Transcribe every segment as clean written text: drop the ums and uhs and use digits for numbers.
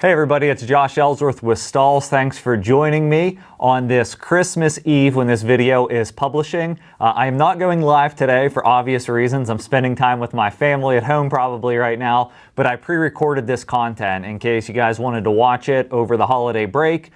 Hey everybody, it's Josh Ellsworth with Stahls. Thanks for joining me on this Christmas Eve when this video is publishing. I am not going live today for obvious reasons. I'm spending time with my family at home probably right now, but I pre-recorded this content in case you guys wanted to watch it over the holiday break.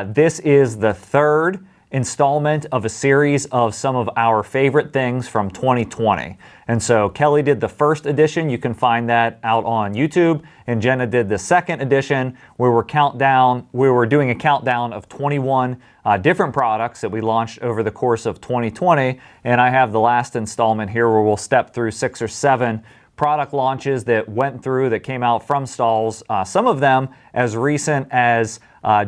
This is the third installment of a series of some of our favorite things from 2020. And so Kelly did the first edition. You can find that out on YouTube. And Jenna did the second edition where we were doing a countdown of 21 different products that we launched over the course of 2020. And I have the last installment here where we'll step through 6 or 7 product launches that went through that came out from Stahls. Some of them as recent as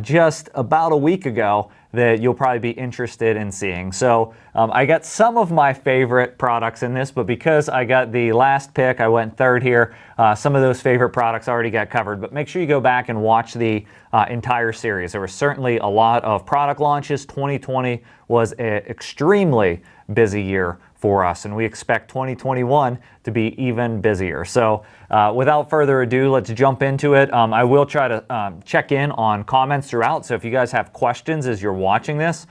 just about a week ago that you'll probably be interested in seeing. So I got some of my favorite products in this, but because I got the last pick, I went third here. Some of those favorite products already got covered, but make sure you go back and watch the entire series. There was certainly a lot of product launches. 2020 was an extremely busy year for us, and we expect 2021 to be even busier. So without further ado, let's jump into it. I will try to check in on comments throughout, so if you guys have questions as you're watching this,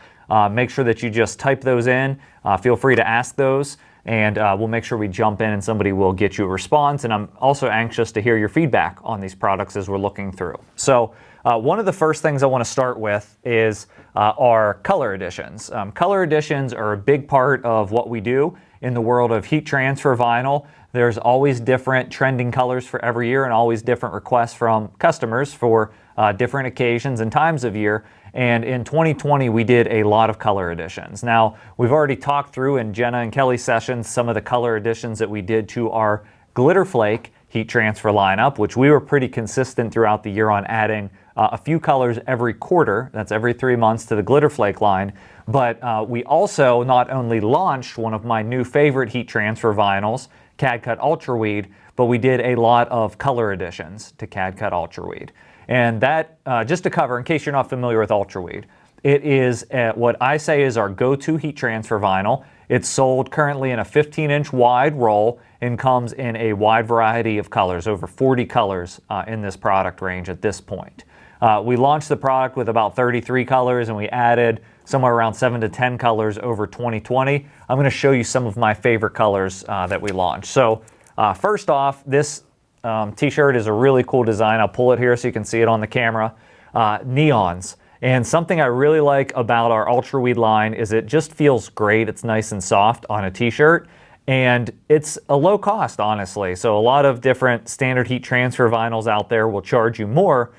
make sure that you just type those in. Feel free to ask those, and we'll make sure we jump in and somebody will get you a response. And I'm also anxious to hear your feedback on these products as we're looking through. So one of the first things I want to start with is our color editions. Color editions are a big part of what we do in the world of heat transfer vinyl. There's always different trending colors for every year and always different requests from customers for different occasions and times of year. And in 2020, we did a lot of color editions. Now, we've already talked through in Jenna and Kelly's sessions some of the color editions that we did to our Glitter Flake heat transfer lineup, which we were pretty consistent throughout the year on adding a few colors every quarter. That's every 3 months to the Glitter Flake line. But we also not only launched one of my new favorite heat transfer vinyls, CAD-CUT UltraWeed, but we did a lot of color editions to CAD-CUT UltraWeed. And that, just to cover, in case you're not familiar with UltraWeed, it is what I say is our go-to heat transfer vinyl. It's sold currently in a 15-inch wide roll and comes in a wide variety of colors, over 40 colors in this product range at this point. We launched the product with about 33 colors, and we added somewhere around 7 to 10 colors over 2020. I'm going to show you some of my favorite colors that we launched. So first off, this t-shirt is a really cool design. I'll pull it here so you can see it on the camera. Neons. And something I really like about our UltraWeed line is it just feels great. It's nice and soft on a t-shirt, and it's a low cost, honestly. So a lot of different standard heat transfer vinyls out there will charge you more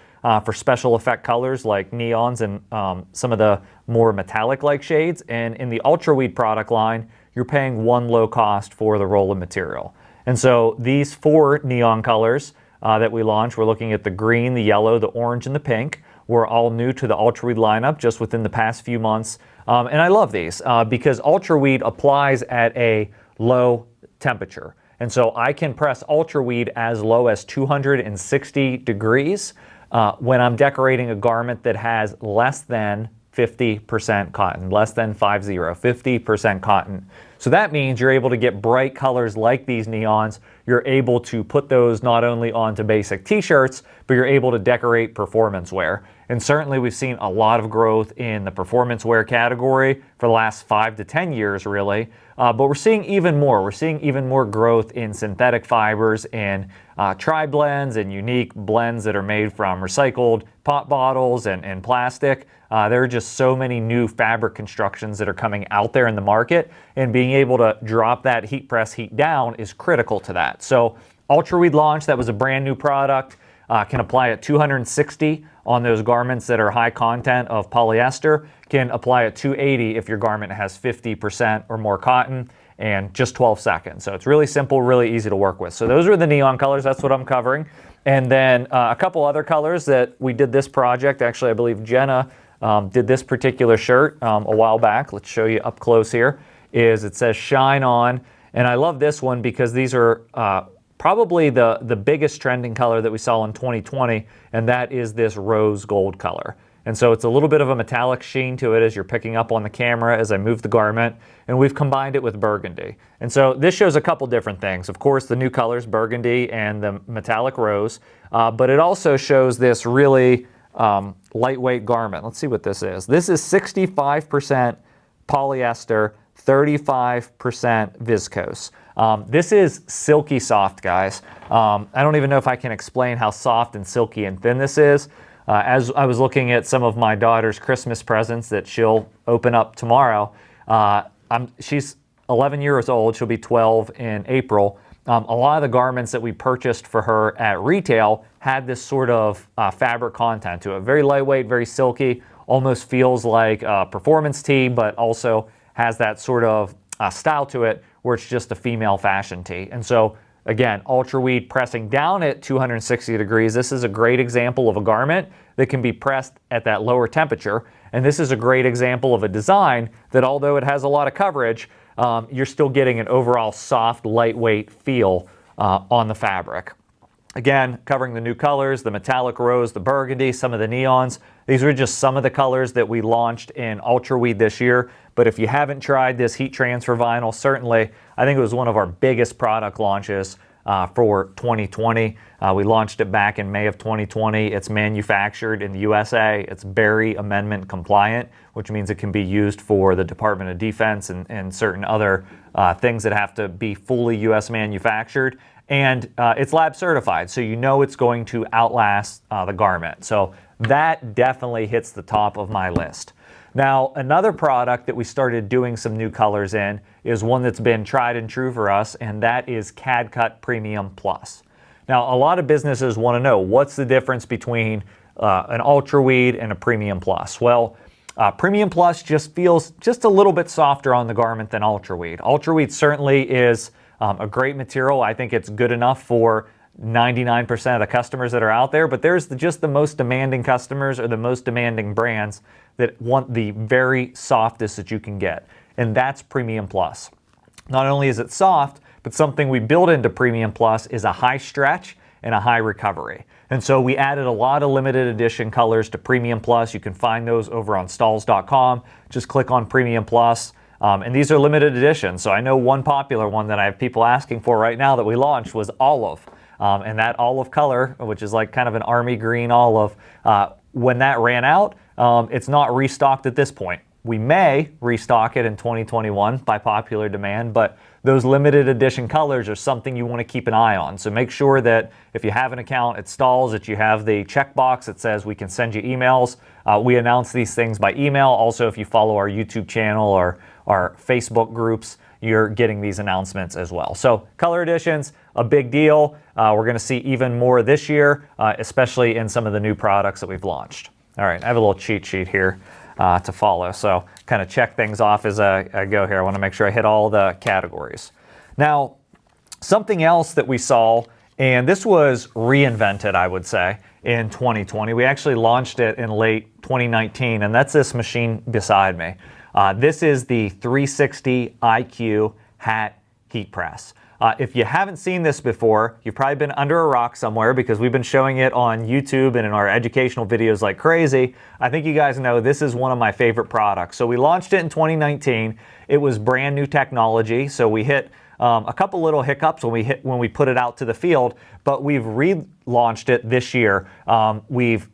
for special effect colors like neons and some of the more metallic-like shades. And in the UltraWeed product line, you're paying one low cost for the roll of material. And so these 4 neon colors that we launched, we're looking at the green, the yellow, the orange, and the pink. We're all new to the UltraWeed lineup just within the past few months. And I love these because UltraWeed applies at a low temperature. And so I can press UltraWeed as low as 260 degrees when I'm decorating a garment that has less than 50% cotton, less than 50% cotton. So that means you're able to get bright colors like these neons. You're able to put those not only onto basic t-shirts, but you're able to decorate performance wear. And certainly we've seen a lot of growth in the performance wear category for the last 5 to 10 years, really. But we're seeing even more. We're seeing even more growth in synthetic fibers and tri-blends and unique blends that are made from recycled pop bottles and plastic. There are just so many new fabric constructions that are coming out there in the market, and being able to drop that heat press heat down is critical to that. So UltraWeed launched, that was a brand new product, can apply at 260 on those garments that are high content of polyester, can apply at 280 if your garment has 50% or more cotton, and just 12 seconds. So it's really simple, really easy to work with. So those are the neon colors, that's what I'm covering. And then a couple other colors that we did this project, actually I believe Jenna did this particular shirt a while back. Let's show you up close here. It says Shine On, and I love this one because these are probably the biggest trending color that we saw in 2020, and that is this rose gold color. And so it's a little bit of a metallic sheen to it as you're picking up on the camera as I move the garment. And we've combined it with burgundy. And so this shows a couple different things. Of course, the new colors, burgundy and the metallic rose. But it also shows this really lightweight garment. Let's see what this is. This is 65% polyester, 35% viscose. This is silky soft, guys. I don't even know if I can explain how soft and silky and thin this is. As I was looking at some of my daughter's Christmas presents that she'll open up tomorrow, she's 11 years old. She'll be 12 in April. A lot of the garments that we purchased for her at retail had this sort of fabric content to it. Very lightweight, very silky, almost feels like a performance tee, but also has that sort of style to it where it's just a female fashion tee. And so again, UltraWeed pressing down at 260 degrees. This is a great example of a garment that can be pressed at that lower temperature. And this is a great example of a design that, although it has a lot of coverage, you're still getting an overall soft, lightweight feel on the fabric. Again, covering the new colors, the metallic rose, the burgundy, some of the neons. These are just some of the colors that we launched in UltraWeed this year. But if you haven't tried this heat transfer vinyl, certainly, I think it was one of our biggest product launches for 2020. We launched it back in May of 2020. It's manufactured in the USA. It's Berry Amendment compliant, which means it can be used for the Department of Defense and certain other things that have to be fully US manufactured. And it's lab certified, so you know it's going to outlast the garment. So that definitely hits the top of my list. Now, another product that we started doing some new colors in is one that's been tried and true for us, and that is CAD-CUT Premium Plus. Now, a lot of businesses want to know what's the difference between an UltraWeed and a Premium Plus. Well, Premium Plus just feels just a little bit softer on the garment than UltraWeed. UltraWeed certainly is a great material. I think it's good enough for 99% of the customers that are out there, but there's just the most demanding customers or the most demanding brands that want the very softest that you can get, and that's Premium Plus. Not only is it soft, but something we built into Premium Plus is a high stretch and a high recovery. And so we added a lot of limited edition colors to Premium Plus. You can find those over on Stahls.com. Just click on Premium Plus. And these are limited editions. So I know one popular one that I have people asking for right now that we launched was olive. And that olive color, which is like kind of an army green olive, when that ran out, it's not restocked at this point. We may restock it in 2021 by popular demand, but those limited edition colors are something you want to keep an eye on. So make sure that if you have an account at Stahls, that you have the checkbox that says we can send you emails. We announce these things by email. Also, if you follow our YouTube channel or our Facebook groups, you're getting these announcements as well. So color editions, a big deal. We're going to see even more this year, especially in some of the new products that we've launched. All right, I have a little cheat sheet here to follow. So kind of check things off as I go here. I want to make sure I hit all the categories. Now, something else that we saw, and this was reinvented, I would say, in 2020. We actually launched it in late 2019, and that's this machine beside me. This is the 360 IQ hat heat press. If you haven't seen this before, you've probably been under a rock somewhere because we've been showing it on YouTube and in our educational videos like crazy. I think you guys know this is one of my favorite products. So we launched it in 2019. It was brand new technology. So we hit a couple little hiccups when we put it out to the field, but we've relaunched it this year. We've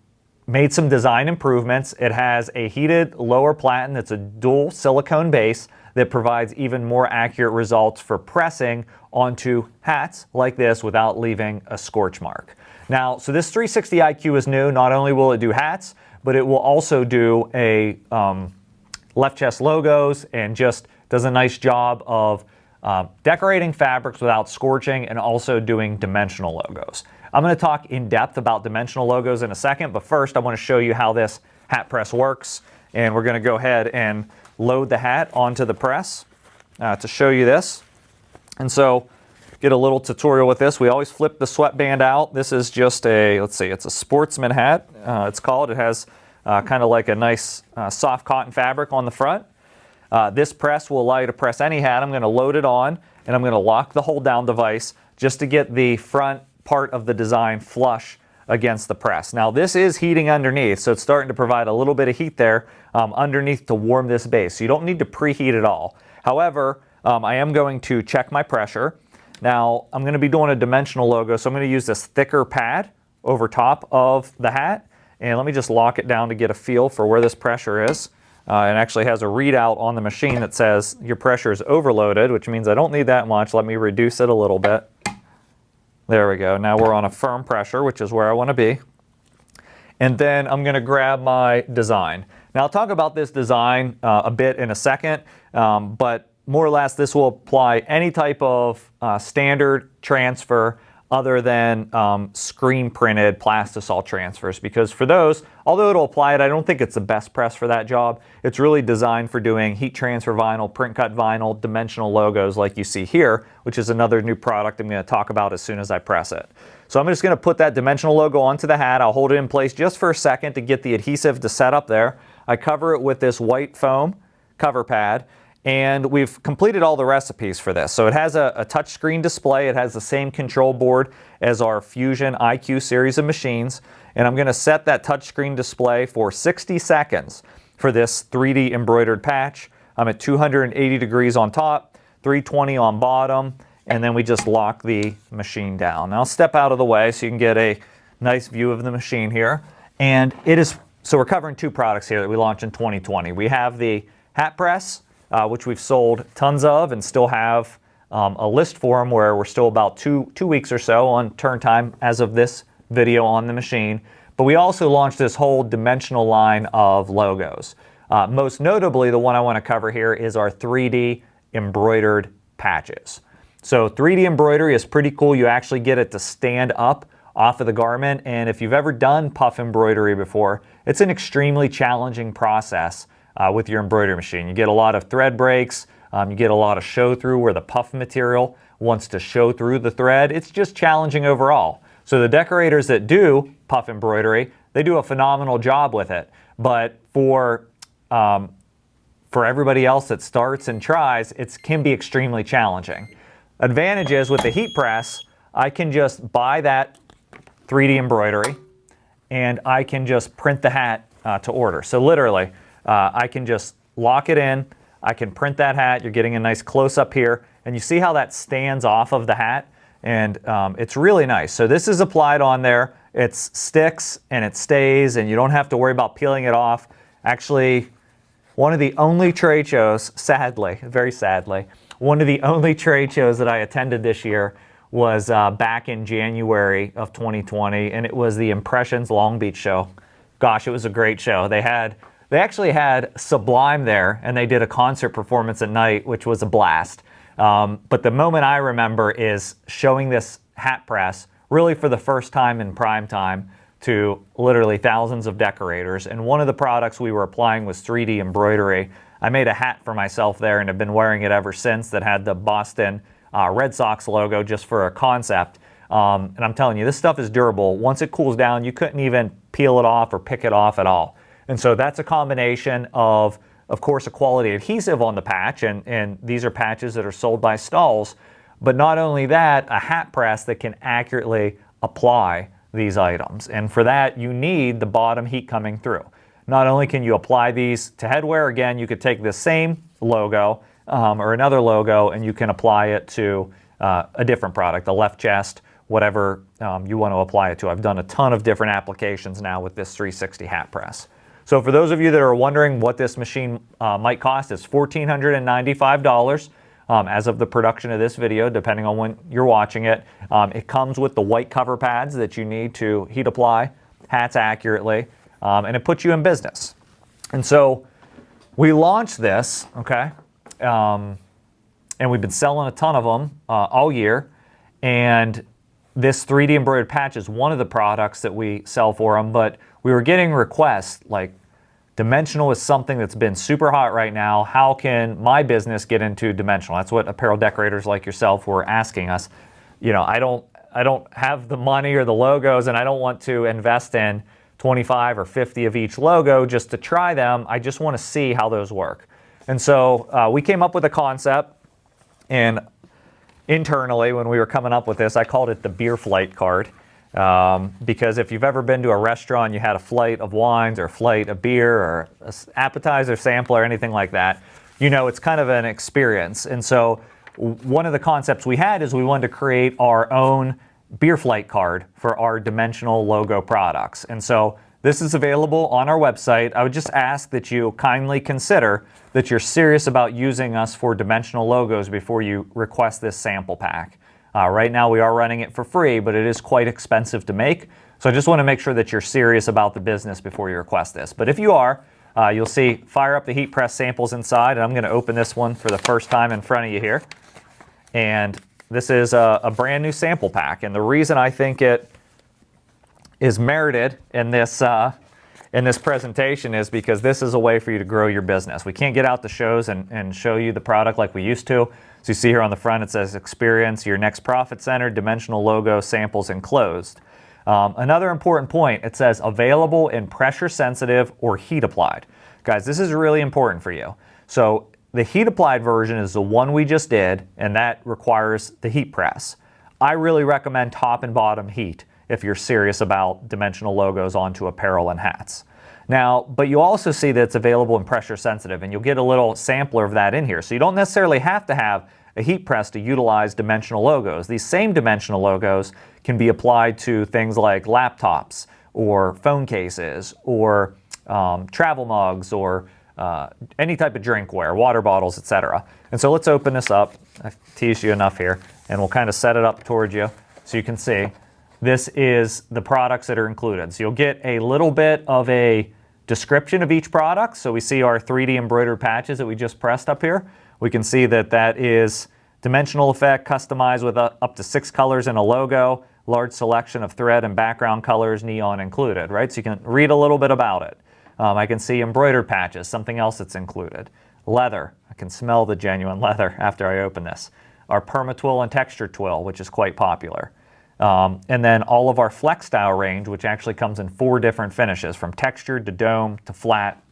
made some design improvements. It has a heated lower platen that's a dual silicone base that provides even more accurate results for pressing onto hats like this without leaving a scorch mark. Now, so this 360 IQ is new. Not only will it do hats, but it will also do a left chest logos and just does a nice job of decorating fabrics without scorching and also doing dimensional logos. I'm going to talk in depth about dimensional logos in a second, but first I want to show you how this hat press works. And we're going to go ahead and load the hat onto the press to show you this. And so get a little tutorial with this. We always flip the sweatband out. This is just a, let's see, it's a sportsman hat, it's called. It has kind of like a nice soft cotton fabric on the front. This press will allow you to press any hat. I'm going to load it on, and I'm going to lock the hold down device just to get the front part of the design flush against the press. Now this is heating underneath, so it's starting to provide a little bit of heat there underneath to warm this base. So you don't need to preheat at all. However, I am going to check my pressure. Now I'm going to be doing a dimensional logo, so I'm going to use this thicker pad over top of the hat. And let me just lock it down to get a feel for where this pressure is. It actually has a readout on the machine that says your pressure is overloaded, which means I don't need that much. Let me reduce it a little bit. There we go. Now we're on a firm pressure, which is where I want to be. And then I'm going to grab my design. Now I'll talk about this design a bit in a second, but more or less this will apply any type of standard transfer other than screen printed plastisol transfers, because for those, although it'll apply it, I don't think it's the best press for that job. It's really designed for doing heat transfer vinyl, print cut vinyl, dimensional logos like you see here, which is another new product I'm going to talk about as soon as I press it. So I'm just going to put that dimensional logo onto the hat. I'll hold it in place just for a second to get the adhesive to set up there. I cover it with this white foam cover pad. And we've completed all the recipes for this. So it has a touchscreen display. It has the same control board as our Fusion IQ series of machines. And I'm going to set that touchscreen display for 60 seconds for this 3D embroidered patch. I'm at 280 degrees on top, 320 on bottom, and then we just lock the machine down. Now I'll step out of the way so you can get a nice view of the machine here. And it is, so we're covering two products here that we launched in 2020. We have the hat press, which we've sold tons of and still have a list for them where we're still about two weeks or so on turn time as of this video on the machine. But we also launched this whole dimensional line of logos. Most notably, the one I want to cover here is our 3D embroidered patches. So 3D embroidery is pretty cool. You actually get it to stand up off of the garment. And if you've ever done puff embroidery before, it's an extremely challenging process with your embroidery machine. You get a lot of thread breaks, you get a lot of show through where the puff material wants to show through the thread. It's just challenging overall. So the decorators that do puff embroidery, they do a phenomenal job with it. But for everybody else that starts and tries, it can be extremely challenging. Advantage is with the heat press, I can just buy that 3D embroidery and I can just print the hat to order. So literally, I can just lock it in, I can print that hat, you're getting a nice close-up here, and you see how that stands off of the hat, and it's really nice. So this is applied on there, it sticks and it stays, and you don't have to worry about peeling it off. Actually, one of the only trade shows, sadly, very sadly, one of the only trade shows that I attended this year was back in January of 2020, and it was the Impressions Long Beach show. Gosh, it was a great show. They actually had Sublime there, and they did a concert performance at night, which was a blast. But the moment I remember is showing this hat press, really for the first time in prime time, to literally thousands of decorators. And one of the products we were applying was 3D embroidery. I made a hat for myself there and have been wearing it ever since that had the Boston Red Sox logo just for a concept. And I'm telling you, this stuff is durable. Once it cools down, you couldn't even peel it off or pick it off at all. And so that's a combination of course, a quality adhesive on the patch, and these are patches that are sold by Stahls, but not only that, a hat press that can accurately apply these items. And for that, you need the bottom heat coming through. Not only can you apply these to headwear, again, you could take the same logo or another logo and you can apply it to a different product, a left chest, whatever you want to apply it to. I've done a ton of different applications now with this 360 hat press. So for those of you that are wondering what this machine might cost, it's $1,495 as of the production of this video, depending on when you're watching it. It comes with the white cover pads that you need to heat apply hats accurately, and it puts you in business. And so we launched this, okay, and we've been selling a ton of them all year, and this 3D embroidered patch is one of the products that we sell for them, but we were getting requests like, dimensional is something that's been super hot right now. How can my business get into dimensional? That's what apparel decorators like yourself were asking us. You know, I don't have the money or the logos, and I don't want to invest in 25 or 50 of each logo just to try them. I just want to see how those work. And so we came up with a concept, and internally when we were coming up with this, I called it the beer flight card. Because if you've ever been to a restaurant, you had a flight of wines or a flight of beer or an appetizer sample or anything like that, you know it's kind of an experience. And so one of the concepts we had is we wanted to create our own beer flight card for our dimensional logo products. And so this is available on our website. I would just ask that you kindly consider that you're serious about using us for dimensional logos before you request this sample pack. Right now we are running it for free, but it is quite expensive to make. So I just want to make sure that you're serious about the business before you request this. But if you are, you'll see fire up the heat press samples inside, and I'm going to open this one for the first time in front of you here. And this is a brand new sample pack. And the reason I think it is merited in this presentation is because this is a way for you to grow your business. We can't get out to shows and show you the product like we used to. So you see here on the front, it says experience your next profit center, dimensional logo, samples enclosed. Another important point, it says available in pressure sensitive or heat applied. Guys, this is really important for you. So the heat applied version is the one we just did, and that requires the heat press. I really recommend top and bottom heat if you're serious about dimensional logos onto apparel and hats. Now, but you also see that it's available in pressure sensitive, and you'll get a little sampler of that in here. So you don't necessarily have to have a heat press to utilize dimensional logos. These same dimensional logos can be applied to things like laptops or phone cases or travel mugs or any type of drinkware, water bottles, etc. And so let's open this up. I've teased you enough here, and we'll kind of set it up towards you so you can see. This is the products that are included. So you'll get a little bit of a description of each product. So we see our 3D embroidered patches that we just pressed up here. We can see that that is dimensional effect, customized with up to 6 colors in a logo, large selection of thread and background colors, neon included, right? So you can read a little bit about it. I can see embroidered patches, something else that's included. Leather, I can smell the genuine leather after I open this. Our perma-twill and texture twill, which is quite popular. And then all of our flex style range, which actually comes in 4 different finishes, from textured to dome to flat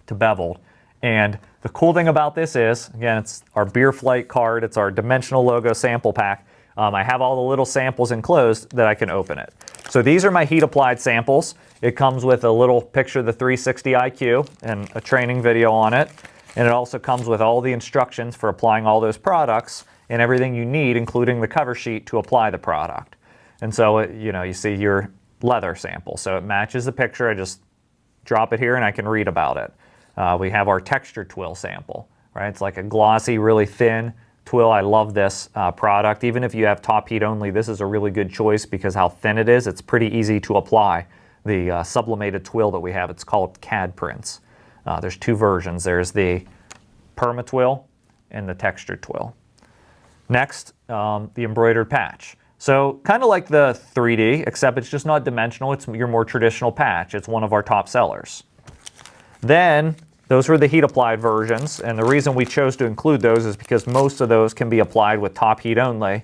to beveled. And the cool thing about this is, again, it's our beer flight card, it's our dimensional logo sample pack. I have all the little samples enclosed that I can open it. So these are my heat applied samples. It comes with a little picture of the 360 IQ and a training video on it. And it also comes with all the instructions for applying all those products and everything you need, including the cover sheet to apply the product. And so, you see your leather sample. So it matches the picture. I just drop it here and I can read about it. We have our texture twill sample, right? It's like a glossy, really thin twill. I love this product. Even if you have top heat only, this is a really good choice because how thin it is. It's pretty easy to apply. The sublimated twill that we have, it's called CAD prints. There's 2 versions. There's the perma twill and the texture twill. Next, the embroidered patch. So kind of like the 3D, except it's just not dimensional. It's your more traditional patch. It's one of our top sellers. Then those were the heat applied versions. And the reason we chose to include those is because most of those can be applied with top heat only.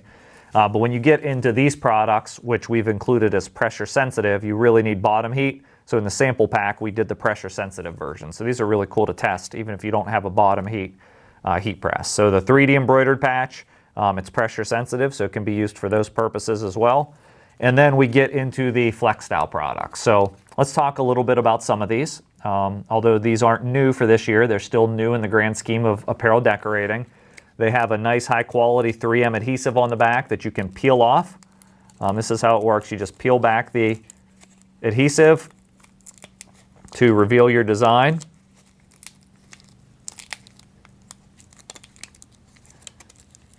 But when you get into these products, which we've included as pressure sensitive, you really need bottom heat. So in the sample pack, we did the pressure sensitive version. So these are really cool to test, even if you don't have a bottom heat press. So the 3D embroidered patch, it's pressure sensitive, so it can be used for those purposes as well. And then we get into the flex style products. So let's talk a little bit about some of these. Although these aren't new for this year, they're still new in the grand scheme of apparel decorating. They have a nice high quality 3M adhesive on the back that you can peel off. This is how it works. You just peel back the adhesive to reveal your design.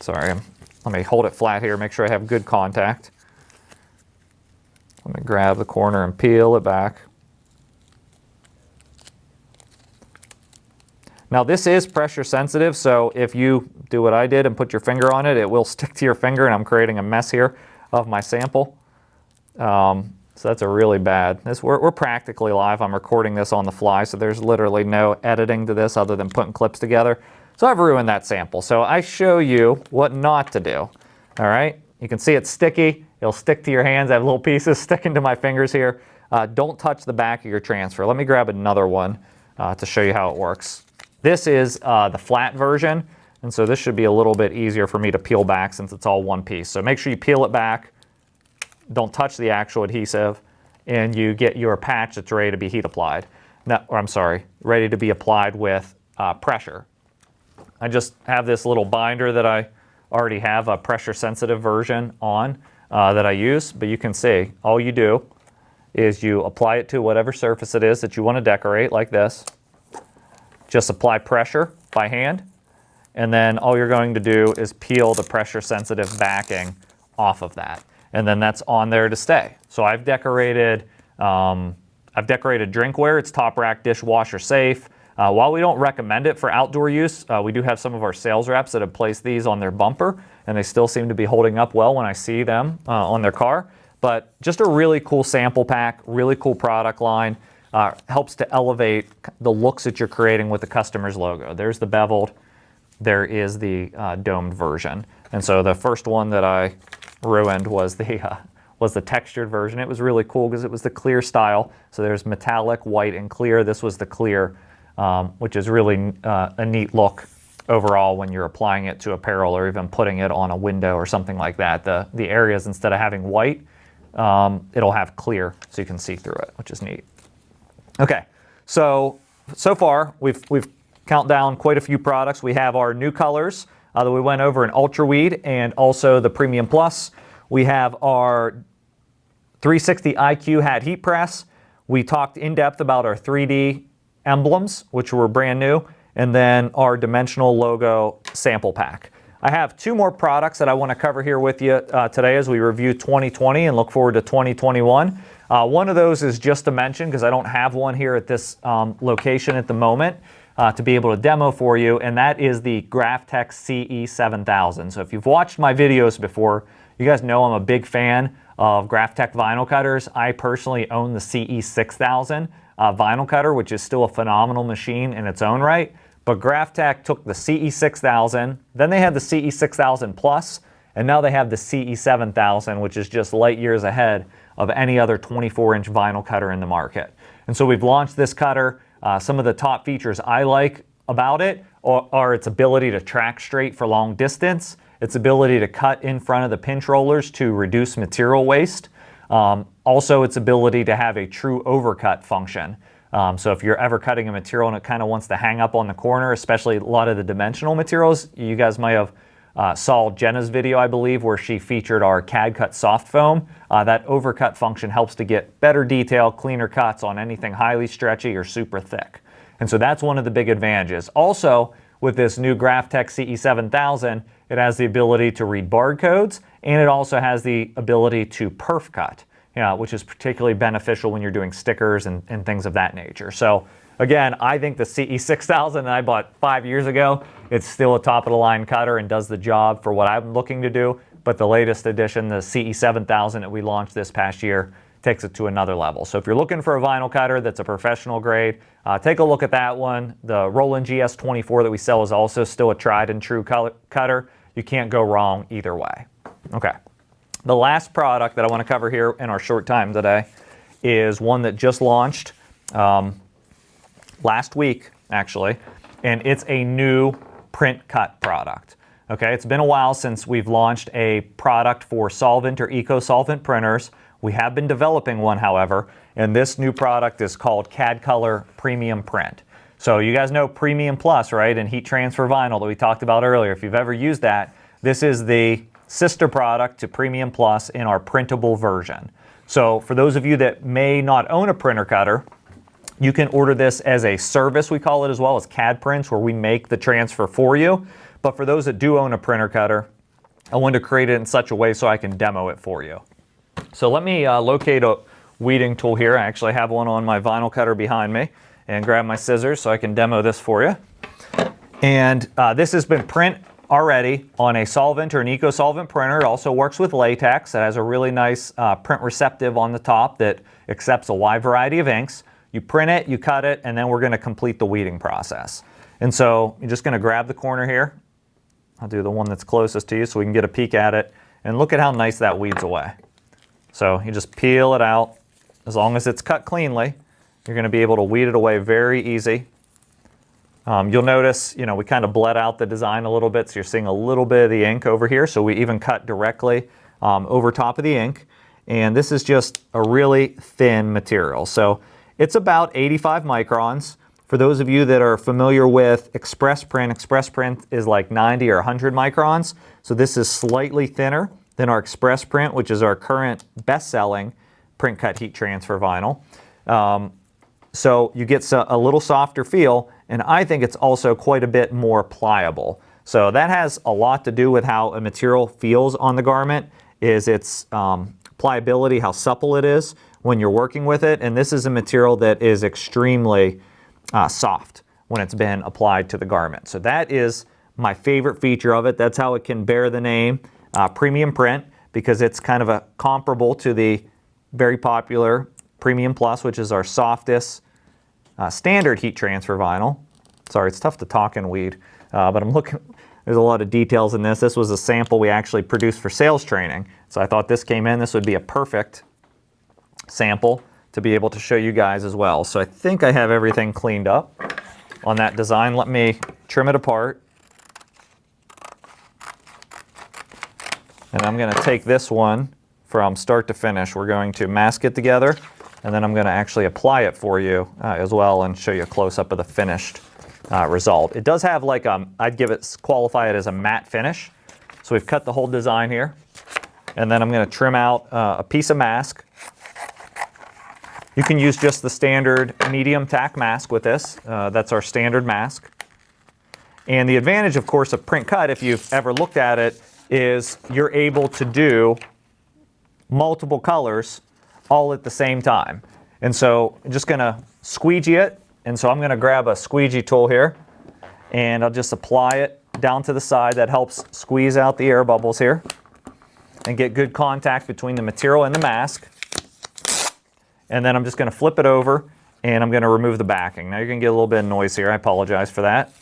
Sorry, let me hold it flat here, make sure I have good contact. Let me grab the corner and peel it back. Now this is pressure sensitive, so if you do what I did and put your finger on it, it will stick to your finger, and I'm creating a mess here of my sample. So that's a really bad. We're practically live. I'm recording this on the fly, so there's literally no editing to this other than putting clips together. So I've ruined that sample. So I show you what not to do. All right, you can see it's sticky. It'll stick to your hands. I have little pieces sticking to my fingers here. Don't touch the back of your transfer. Let me grab another one to show you how it works. This is the flat version, and so this should be a little bit easier for me to peel back since it's all one piece. So make sure you peel it back, don't touch the actual adhesive, and you get your patch that's ready to be heat applied. Now, or I'm sorry, ready to be applied with pressure. I just have this little binder that I already have a pressure sensitive version on that I use, but you can see all you do is you apply it to whatever surface it is that you want to decorate, like this. Just apply pressure by hand, and then all you're going to do is peel the pressure sensitive backing off of that, and then that's on there to stay. So I've decorated drinkware. It's top rack dishwasher safe. While we don't recommend it for outdoor use, we do have some of our sales reps that have placed these on their bumper, and they still seem to be holding up well when I see them on their car. But just a really cool sample pack, really cool product line. Helps to elevate the looks that you're creating with the customer's logo. There's the beveled, there is the domed version. And so the first one that I ruined was the textured version. It was really cool because it was the clear style. So there's metallic, white, and clear. This was the clear, which is really a neat look overall when you're applying it to apparel or even putting it on a window or something like that. The areas, instead of having white, it'll have clear so you can see through it, which is neat. Okay, so far we've count down quite a few products. We have our new colors that we went over in UltraWeed and also the Premium Plus. We have our 360 IQ hat heat press. We talked in depth about our 3D emblems, which were brand new, and then our dimensional logo sample pack. I have two more products that I want to cover here with you today as we review 2020 and look forward to 2021. One of those is just to mention, because I don't have one here at this location at the moment to be able to demo for you, and that is the Graphtec CE7000. So if you've watched my videos before, you guys know I'm a big fan of Graphtec vinyl cutters. I personally own the CE6000 vinyl cutter, which is still a phenomenal machine in its own right. But Graphtec took the CE6000, then they had the CE6000 Plus, and now they have the CE7000, which is just light years ahead of any other 24-inch vinyl cutter in the market. And so we've launched this cutter. Some of the top features I like about it are its ability to track straight for long distance, its ability to cut in front of the pinch rollers to reduce material waste, also its ability to have a true overcut function. So if you're ever cutting a material and it kind of wants to hang up on the corner, especially a lot of the dimensional materials, you guys might have saw Jenna's video, I believe, where she featured our CAD-CUT soft foam. That overcut function helps to get better detail, cleaner cuts on anything highly stretchy or super thick. And so that's one of the big advantages. Also, with this new Graphtec CE7000, it has the ability to read barcodes, and it also has the ability to perf cut, which is particularly beneficial when you're doing stickers and things of that nature. So again, I think the CE6000 that I bought 5 years ago, it's still a top-of-the-line cutter and does the job for what I'm looking to do. But the latest edition, the CE7000 that we launched this past year, takes it to another level. So if you're looking for a vinyl cutter that's a professional grade, take a look at that one. The Roland GS24 that we sell is also still a tried and true cutter. You can't go wrong either way. Okay. The last product that I want to cover here in our short time today is one that just launched last week, actually, and it's a new print cut product. Okay, it's been a while since we've launched a product for solvent or eco-solvent printers. We have been developing one, however, and this new product is called CAD-COLOR Premium Print. So you guys know Premium Plus, right, and heat transfer vinyl that we talked about earlier. If you've ever used that, this is the sister product to Premium Plus in our printable version. So for those of you that may not own a printer cutter, you can order this as a service, we call it, as well as CAD prints, where we make the transfer for you. But for those that do own a printer cutter, I wanted to create it in such a way so I can demo it for you. So let me locate a weeding tool here. I actually have one on my vinyl cutter behind me, and grab my scissors so I can demo this for you. And this has been print already on a solvent or an eco-solvent printer. It also works with latex. It has a really nice print receptive on the top that accepts a wide variety of inks. You print it, you cut it, and then we're going to complete the weeding process. And so you're just going to grab the corner here. I'll do the one that's closest to you so we can get a peek at it. And look at how nice that weeds away. So you just peel it out. As long as it's cut cleanly, you're going to be able to weed it away very easy. You'll notice, we kind of bled out the design a little bit, so you're seeing a little bit of the ink over here. So we even cut directly over top of the ink. And this is just a really thin material. So it's about 85 microns. For those of you that are familiar with Express Print is like 90 or 100 microns. So this is slightly thinner than our Express Print, which is our current best-selling print cut heat transfer vinyl. So you get a little softer feel, and I think it's also quite a bit more pliable. So that has a lot to do with how a material feels on the garment, is its pliability, how supple it is when you're working with it. And this is a material that is extremely soft when it's been applied to the garment. So that is my favorite feature of it. That's how it can bear the name Premium Print, because it's kind of comparable to the very popular Premium Plus, which is our softest standard heat transfer vinyl. Sorry, it's tough to talk and weed, but I'm looking, there's a lot of details in this. This was a sample we actually produced for sales training. So I thought this came in, this would be a perfect sample to be able to show you guys as well. So I think I have everything cleaned up on that design. Let me trim it apart. And I'm going to take this one from start to finish. We're going to mask it together, and then I'm going to actually apply it for you as well and show you a close-up of the finished result. It does have like I'd qualify it as a matte finish. So we've cut the whole design here, and then I'm going to trim out a piece of mask. You can use just the standard medium tack mask with this. That's our standard mask. And the advantage, of course, of print cut, if you've ever looked at it, is you're able to do multiple colors all at the same time. And so I'm just going to squeegee it. And so I'm going to grab a squeegee tool here, and I'll just apply it down to the side. That helps squeeze out the air bubbles here and get good contact between the material and the mask. And then I'm just going to flip it over, and I'm going to remove the backing. Now you're going to get a little bit of noise here. I apologize for that.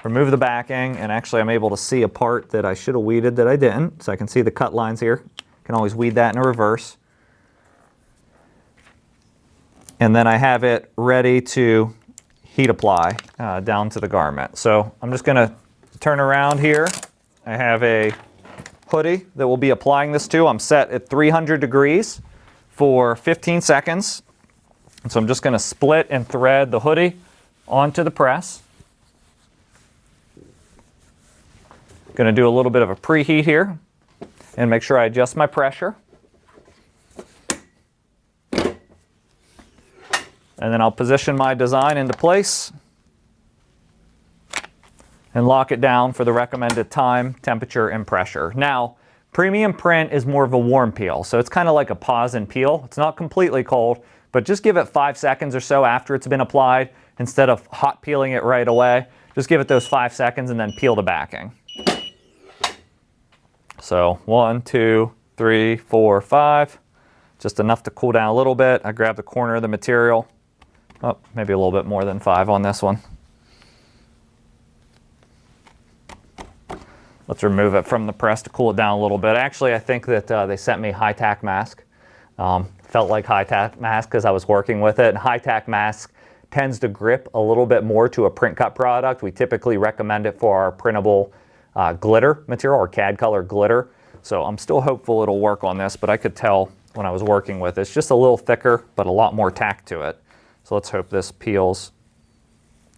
Remove the backing, and actually I'm able to see a part that I should have weeded that I didn't. So I can see the cut lines here. Can always weed that in a reverse. And then I have it ready to heat apply down to the garment. So I'm just going to turn around here. I have a hoodie that we'll be applying this to. I'm set at 300 degrees for 15 seconds. And so I'm just going to split and thread the hoodie onto the press. Going to do a little bit of a preheat here and make sure I adjust my pressure. And then I'll position my design into place and lock it down for the recommended time, temperature, and pressure. Now, Premium Print is more of a warm peel, so it's kind of like a pause and peel. It's not completely cold, but just give it 5 seconds or so after it's been applied instead of hot peeling it right away. Just give it those 5 seconds and then peel the backing. So 1, 2, 3, 4, 5, just enough to cool down a little bit. I grab the corner of the material. Oh, maybe a little bit more than 5 on this one. Let's remove it from the press to cool it down a little bit. Actually, I think that they sent me high-tack mask. Felt like high-tack mask because I was working with it. And high-tack mask tends to grip a little bit more to a print cut product. We typically recommend it for our printable glitter material or CAD-COLOR glitter. So I'm still hopeful it'll work on this, but I could tell when I was working with it. It's just a little thicker, but a lot more tack to it. So let's hope this peels.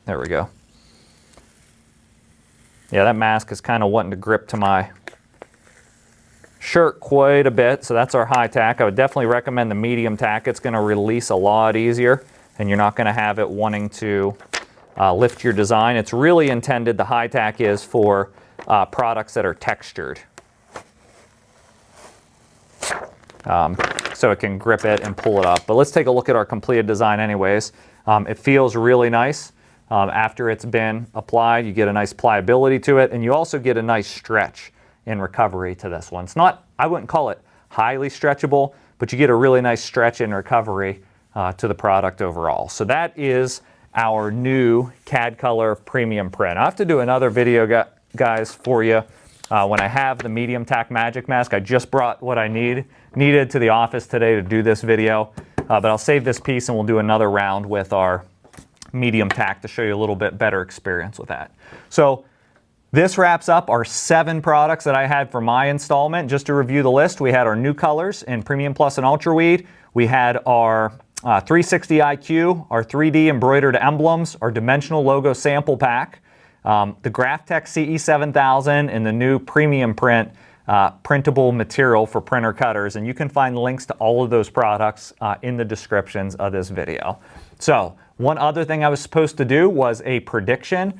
There we go. Yeah, that mask is kind of wanting to grip to my shirt quite a bit. So that's our high tack. I would definitely recommend the medium tack. It's going to release a lot easier, and you're not going to have it wanting to lift your design. It's really intended, the high tack is for products that are textured. So it can grip it and pull it up. But let's take a look at our completed design anyways. It feels really nice. After it's been applied, you get a nice pliability to it, and you also get a nice stretch in recovery to this one. It's not, I wouldn't call it highly stretchable, but you get a really nice stretch in recovery to the product overall. So that is our new CAD-COLOR Premium Print. I have to do another video, guys, for you when I have the medium tack magic mask. I just brought what I needed to the office today to do this video, but I'll save this piece and we'll do another round with our medium tack to show you a little bit better experience with that. So This wraps up our 7 products that I had for my installment. Just to review the list, we had our new colors in Premium Plus and UltraWeed. We had our 360 IQ, our 3D embroidered emblems, our dimensional logo sample pack, the Graphtec CE7000, and the new premium print printable material for printer cutters. And you can find links to all of those products in the descriptions of this video. So one other thing I was supposed to do was a prediction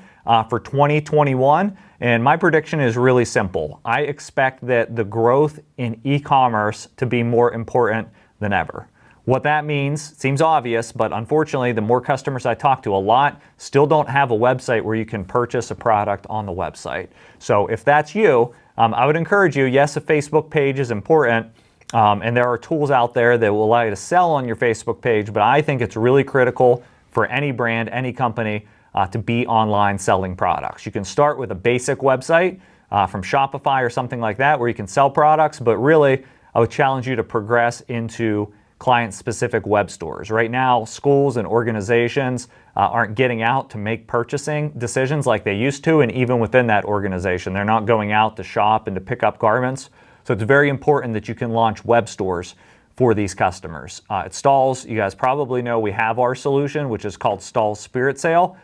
for 2021, and my prediction is really simple. I expect that the growth in e-commerce to be more important than ever. What that means seems obvious, but unfortunately, the more customers I talk to, a lot still don't have a website where you can purchase a product on the website. So if that's you, I would encourage you, yes, a Facebook page is important, and there are tools out there that will allow you to sell on your Facebook page, but I think it's really critical for any brand, any company, to be online selling products. You can start with a basic website from Shopify or something like that where you can sell products, but really I would challenge you to progress into client-specific web stores. Right now, schools and organizations aren't getting out to make purchasing decisions like they used to, and even within that organization, they're not going out to shop and to pick up garments. So it's very important that you can launch web stores for these customers. At Stahls, you guys probably know we have our solution, which is called Stahls Spirit Sale.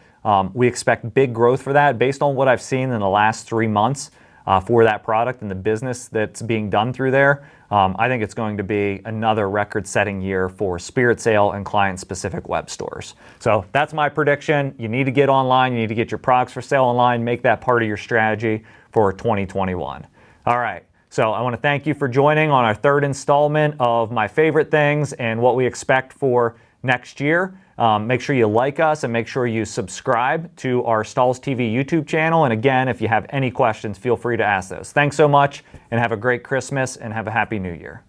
We expect big growth for that based on what I've seen in the last 3 months for that product and the business that's being done through there. I think it's going to be another record-setting year for Spirit Sale and client-specific web stores. So that's my prediction. You need to get online. You need to get your products for sale online. Make that part of your strategy for 2021. All right. So I want to thank you for joining on our 3rd installment of my favorite things and what we expect for next year. Make sure you like us and make sure you subscribe to our Stahls TV YouTube channel. And again, if you have any questions, feel free to ask those. Thanks so much and have a great Christmas and have a Happy New Year.